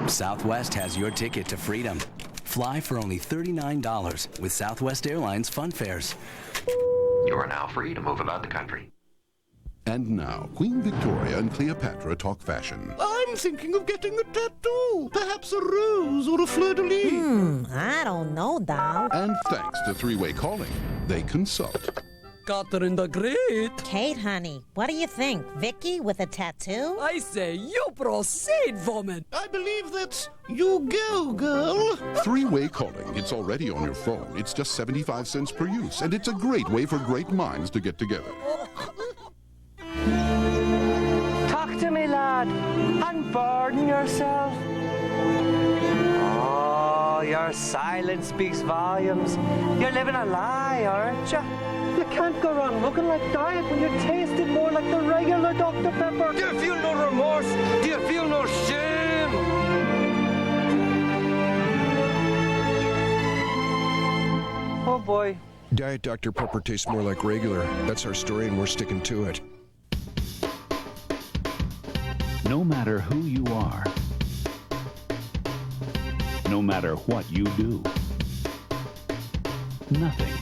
Southwest has your ticket to freedom. Fly for only $39 with Southwest Airlines Fun Fares. You are now free to move about the country. And now, Queen Victoria and Cleopatra talk fashion. I'm thinking of getting a tattoo. Perhaps a rose or a fleur-de-lis. I don't know, Dal. And thanks to three-way calling, they consult. Catherine the Great. Kate, honey, what do you think? Vicky with a tattoo? I say you proceed, woman. I believe that's you go, girl. Three-way calling. It's already on your phone. It's just 75 cents per use, and it's a great way for great minds to get together. Talk to me, lad. Unburden yourself. Oh, your silence speaks volumes. You're living a lie, aren't you? You can't go around looking like diet when you're tasting more like the regular Dr. Pepper. Do you feel no remorse? Do you feel no shame? Oh, boy. Diet Dr. Pepper tastes more like regular. That's our story, and we're sticking to it. No matter who you are, no matter what you do, nothing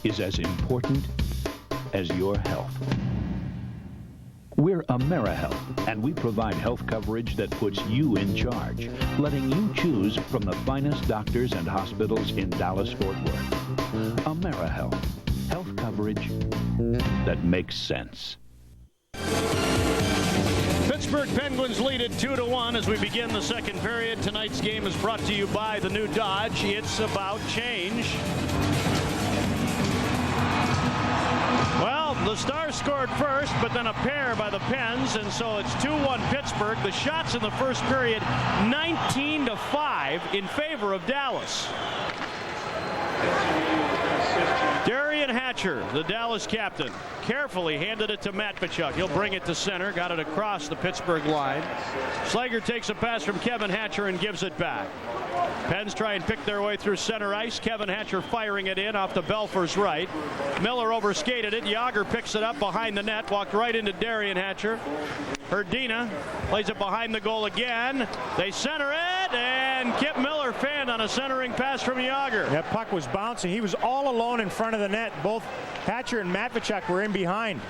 is as important as your health. We're AmeriHealth, and we provide health coverage that puts you in charge, letting you choose from the finest doctors and hospitals in Dallas-Fort Worth. AmeriHealth, health coverage that makes sense. Pittsburgh Penguins lead at 2-1 as we begin the second period. Tonight's game is brought to you by the new Dodge. It's about change. Well, the Stars scored first, but then a pair by the Pens, and so it's 2-1 Pittsburgh. The shots in the first period, 19-5 in favor of Dallas. Darian Hatcher, the Dallas captain, carefully handed it to Matvichuk. He'll bring it to center, got it across the Pittsburgh line. Slager takes a pass from Kevin Hatcher and gives it back. Pens try and pick their way through center ice. Kevin Hatcher firing it in off to Belfour's right. Miller overskated it. Jágr picks it up behind the net, walked right into Darian Hatcher. Hrdina plays it behind the goal again. They center it, and Kip Miller fanned on a centering pass from Jágr. That puck was bouncing. He was all alone in front of the net. Both Hatcher and Matvichuk were in behind.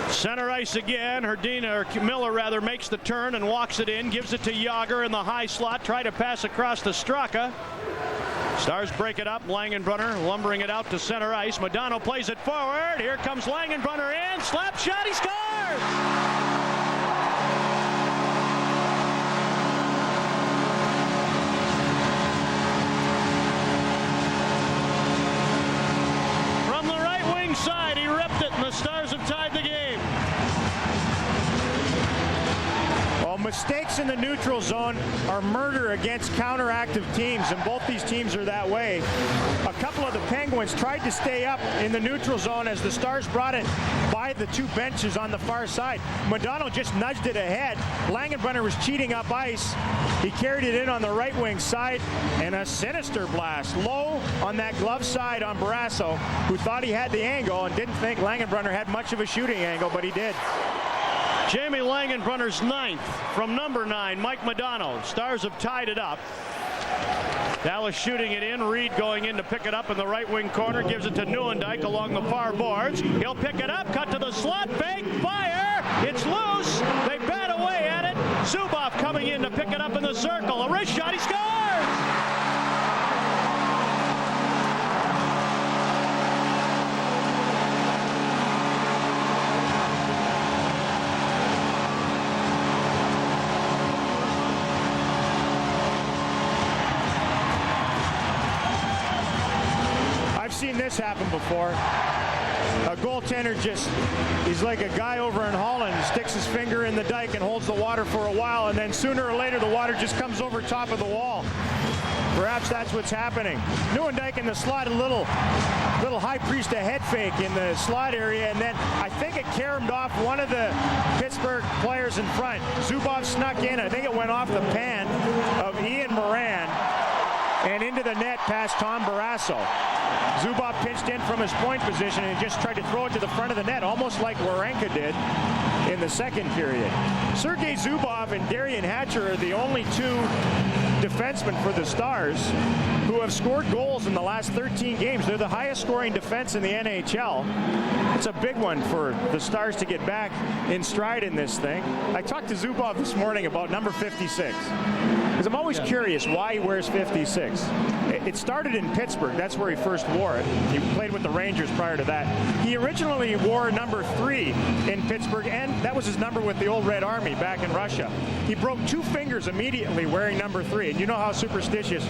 Center ice again. Miller rather makes the turn and walks it in, gives it to Jágr in the high slot. Try to pass across to Straka. Stars break it up. Langenbrunner lumbering it out to center ice. Modano plays it forward. Here comes Langenbrunner in. Slap shot. He scores! From the right wing side, he ripped it, and the Stars have tied the game. Well, Mistakes in the neutral zone are murder against counteractive teams, and both these teams are that way. A couple of the Penguins tried to stay up in the neutral zone as the Stars brought it by the two benches on the far side. Modano just nudged it ahead. Langenbrunner was cheating up ice. He carried it in on the right wing side, and a sinister blast low on that glove side on Barrasso, who thought he had the angle and didn't think Langenbrunner had much of a shooting angle, but he did. Jamie Langenbrunner's 9th from number 9, Mike Modano. Stars have tied it up. Dallas shooting it in. Reed going in to pick it up in the right wing corner. Gives it to Neuendijk along the far boards. He'll pick it up. Cut to the slot. Fake. Fire. It's loose. They bat away at it. Zubov coming in to pick it up in the circle. A wrist shot. He scores. Seen this happen before. A goaltender he's like a guy over in Holland, sticks his finger in the dike and holds the water for a while, and then sooner or later the water just comes over top of the wall. Perhaps that's what's happening. Neuendijk in the slot, a little high priest a head fake in the slot area, and then I think it caromed off one of the Pittsburgh players in front. Zubov snuck in. I think it went off the pan of Ian Moran and into the net past Tom Barrasso. Zubov pinched in from his point position and just tried to throw it to the front of the net, almost like Warenka did in the second period. Sergei Zubov and Darian Hatcher are the only two defensemen for the Stars who have scored goals in the last 13 games. They're the highest scoring defense in the NHL. It's a big one for the Stars to get back in stride in this thing. I talked to Zubov this morning about number 56. Because I'm always curious why he wears 56. It started in Pittsburgh. That's where he first wore it. He played with the Rangers prior to that. He originally wore number 3 in Pittsburgh, and that was his number with the old Red Army back in Russia. He broke 2 fingers immediately wearing number 3, and you know how superstitious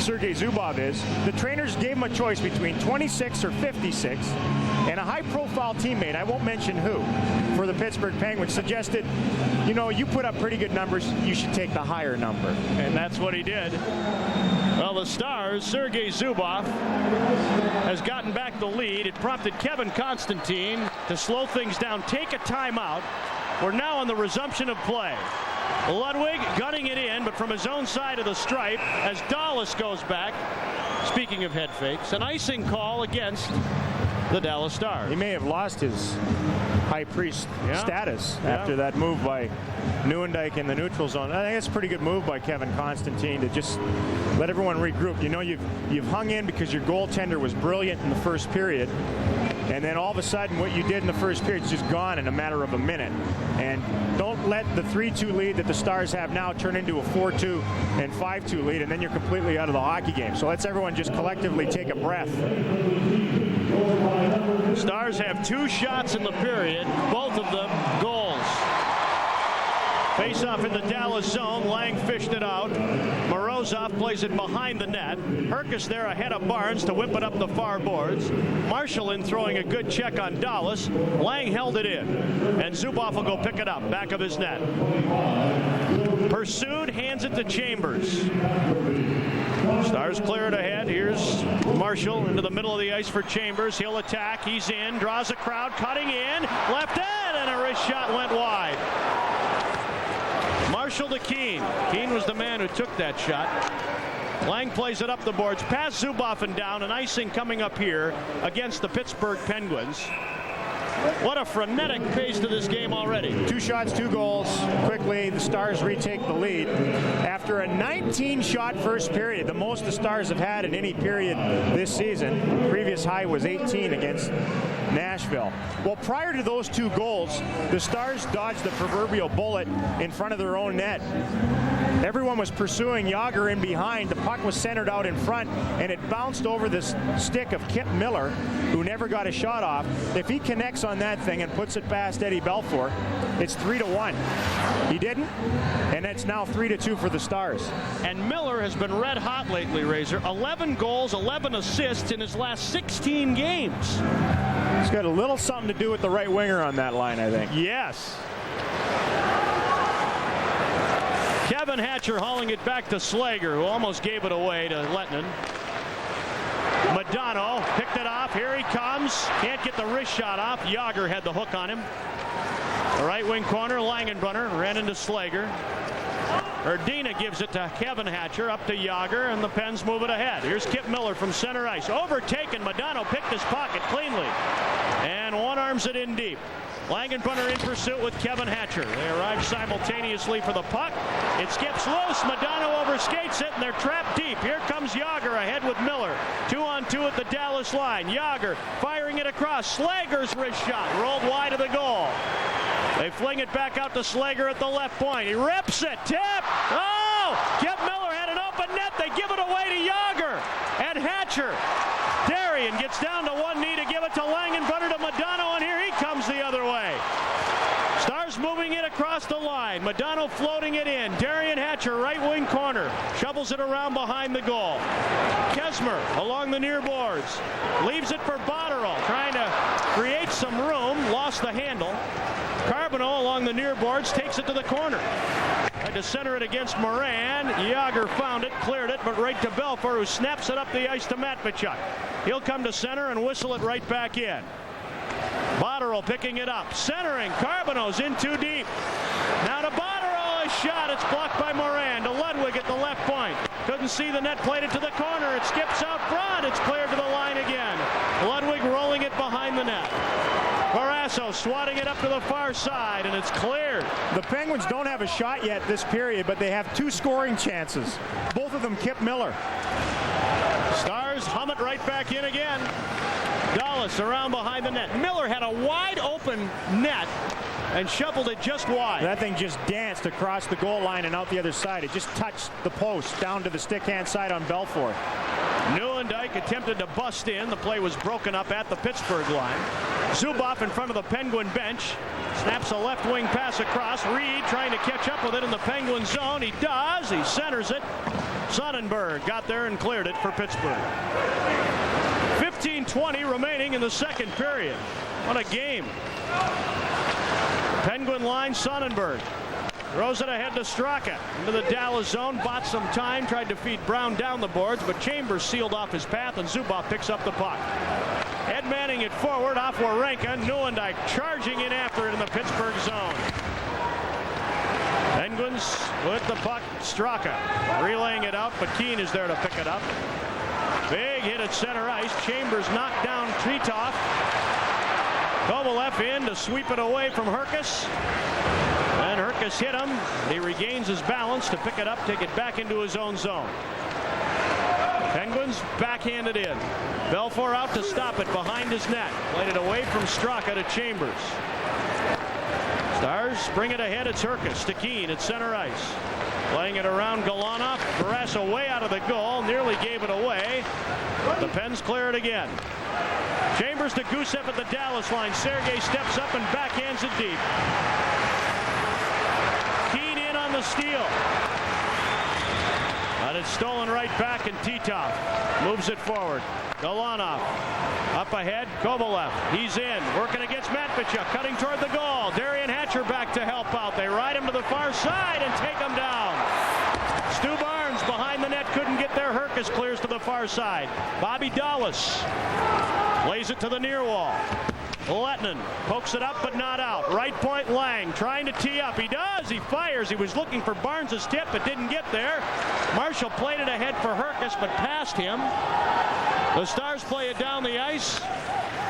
Sergei Zubov is. The trainers gave him a choice between 26 or 56, and a high-profile teammate, I won't mention who, for the Pittsburgh Penguins suggested, you know, you put up pretty good numbers, you should take the higher number. And that's what he did. Well, the Stars, Sergei Zubov, has gotten back the lead. It prompted Kevin Constantine to slow things down, take a timeout. We're now on the resumption of play. Ludwig gunning it in, but from his own side of the stripe as Dallas goes back. Speaking of head fakes, an icing call against the Dallas Stars. He may have lost his high priest status after that move by Neuendijk in the neutral zone. I think it's a pretty good move by Kevin Constantine to just let everyone regroup. You know, you've hung in because your goaltender was brilliant in the first period, and then all of a sudden what you did in the first period is just gone in a matter of a minute. And don't let the 3-2 lead that the Stars have now turn into a 4-2 and 5-2 lead, and then you're completely out of the hockey game. So let's everyone just collectively take a breath. Stars have 2 shots in the period, both of them goals. Face-off in the Dallas zone. Lang fished it out. Morozov plays it behind the net. Herkus there ahead of Barnes to whip it up the far boards. Marshall in throwing a good check on Dallas. Lang held it in. And Zubov will go pick it up, back of his net. Pursued, hands it to Chambers. Stars clear it ahead. Here's Marshall into the middle of the ice for Chambers. He'll attack. He's in. Draws a crowd. Cutting in. Left end. And a wrist shot went wide. Marshall to Keane. Keane was the man who took that shot. Lang plays it up the boards. Past Zubov and down. An icing coming up here against the Pittsburgh Penguins. What a frenetic pace to this game already. 2 shots, 2 goals. Quickly, the Stars retake the lead. After a 19-shot first period, the most the Stars have had in any period this season. The previous high was 18 against Nashville. Well, prior to those 2 goals, the Stars dodged the proverbial bullet in front of their own net. Everyone was pursuing Yager in behind. The puck was centered out in front, and it bounced over the stick of Kip Miller, who never got a shot off. If he connects on that thing and puts it past Eddie Belfour, it's 3-1. He didn't, and it's now 3-2 for the Stars. And Miller has been red hot lately, Razor. 11 goals, 11 assists in his last 16 games. He's got a little something to do with the right winger on that line, I think. Yes. Kevin Hatcher hauling it back to Slager, who almost gave it away to Lettinen. Modano picked it off. Here he comes. Can't get the wrist shot off. Yager had the hook on him. The right wing corner, Langenbrunner ran into Slager. Erdina gives it to Kevin Hatcher, up to Yager, and the Pens move it ahead. Here's Kip Miller from center ice. Overtaken. Modano picked his pocket cleanly and one arms it in deep. Langenbrunner in pursuit with Kevin Hatcher. They arrive simultaneously for the puck. It skips loose. Modano overskates it, and they're trapped deep. Here comes Yager ahead with Miller. 2-on-2 at the Dallas line. Yager firing it across. Slager's wrist shot rolled wide of the goal. They fling it back out to Slager at the left point. He rips it. Tip. Oh! Kip Miller had an open net. They give it away to Yager. And Hatcher. Darien gets down to one knee to give it to Langenbrunner to Modano, and here he comes the other way. Stars moving it across the line. Modano floating it in. Darien Hatcher, right wing corner. Shovels it around behind the goal. Kesmer along the near boards. Leaves it for Botterill. Trying to create some room. Lost the handle. Carbonneau along the near boards takes it to the corner. Tried to center it against Moran. Yager found it, cleared it, but right to Belfour, who snaps it up the ice to Matvichuk. He'll come to center and whistle it right back in. Botterill picking it up. Centering. Carbonneau's in too deep. Now to Botterill. A shot. It's blocked by Moran. To Ludwig at the left point. Couldn't see the net. Played it to the corner. It skips out front. It's cleared to the line again. Ludwig rolling it behind the net. Barrasso swatting it up to the far side, and it's cleared. The Penguins don't have a shot yet this period, but they have two scoring chances. Both of them Kip Miller. Stars hum it right back in again. Dallas around behind the net. Miller had a wide open net and shoveled it just wide. That thing just danced across the goal line and out the other side. It just touched the post down to the stick-hand side on Belfour. Neuendijk attempted to bust in. The play was broken up at the Pittsburgh line. Zubov in front of the Penguin bench. Snaps a left wing pass across. Reed trying to catch up with it in the Penguin zone. He does. He centers it. Sonnenberg got there and cleared it for Pittsburgh. 15:20 remaining in the second period. What a game. Penguin line, Sonnenberg. Throws it ahead to Straka. Into the Dallas zone. Bought some time. Tried to feed Brown down the boards, but Chambers sealed off his path, and Zubov picks up the puck. Ed Manning it forward off Warenka. Neuendijk charging in after it in the Pittsburgh zone. Penguins with the puck. Straka relaying it out, but Keane is there to pick it up. Big hit at center ice. Chambers knocked down Titov. Kovalev in to sweep it away from Herkus. And Herkus hit him. He regains his balance to pick it up, take it back into his own zone. Penguins backhanded in. Belfour out to stop it behind his net. Played it away from Straka to Chambers. Stars bring it ahead. It's Herkus to Keane at center ice. Playing it around Galanov. Barrasso way out of the goal. Nearly gave it away. The Pens clear it again. Chambers to Gusev at the Dallas line. Sergei steps up and backhands it deep. Keane in on the steal. But it's stolen right back, and Titov moves it forward. Galanov up ahead. Kovalev. He's in. Working against Matvichuk. Cutting toward the goal. Darien Hatcher back to help out. They ride him to the far side and take him down. Stu Barnes behind the net. Couldn't get there. Herkus clears to the far side. Bobby Dallas lays it to the near wall. Lettinen pokes it up but not out. Right point Lang trying to tee up. He does. He fires. He was looking for Barnes' tip but didn't get there. Marshall played it ahead for Herkus but passed him. The Stars play it down the ice.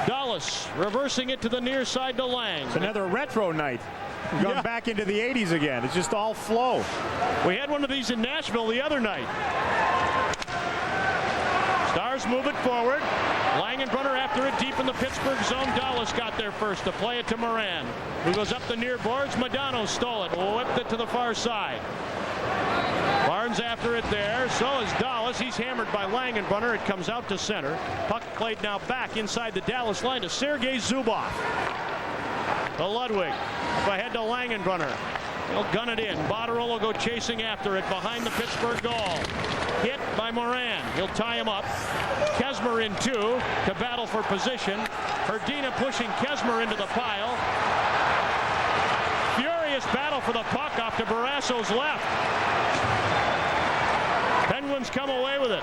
Dallas reversing it to the near side to Lang. It's another retro night. Going back into the 80s again. It's just all flow. We had one of these in Nashville the other night. Stars move it forward. Langenbrunner after it deep in the Pittsburgh zone. Dallas got there first to play it to Moran, who goes up the near boards. Modano stole it. Whipped it to the far side. Barnes after it there. So is Dallas. He's hammered by Langenbrunner. It comes out to center. Puck played now back inside the Dallas line to Sergei Zubov. To Ludwig. Up ahead to Langenbrunner. He'll gun it in. Botterill will go chasing after it behind the Pittsburgh goal. Hit by Moran. He'll tie him up. Kesmer in two to battle for position. Erdina pushing Kesmer into the pile. Furious battle for the puck off to Barrasso's left. Penguins come away with it.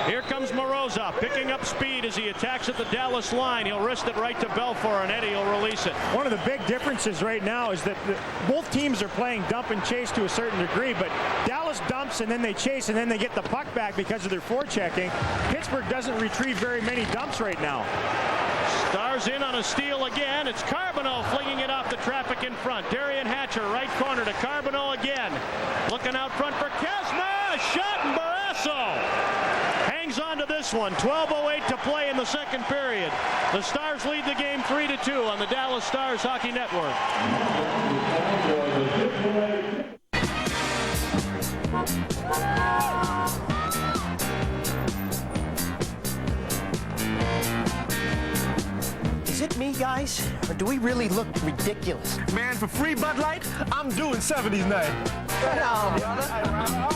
Here comes Moroza, picking up speed as he attacks at the Dallas line. He'll wrist it right to Belfour, and Eddie will release it. One of the big differences right now is that both teams are playing dump and chase to a certain degree, but Dallas dumps and then they chase and then they get the puck back because of their forechecking. Pittsburgh doesn't retrieve very many dumps right now. Stars in on a steal again. It's Carbonneau flinging it off the traffic in front. Darian Hatcher, right corner to Carbonneau again. Looking out front for Kesma. Shot, and Barrasso hangs on to this one. 12:08 to play in the second period. The Stars lead the game 3-2 on the Dallas Stars Hockey Network. Is it me, guys? Or do we really look ridiculous? Man, for free Bud Light, I'm doing 70s night. No, brother.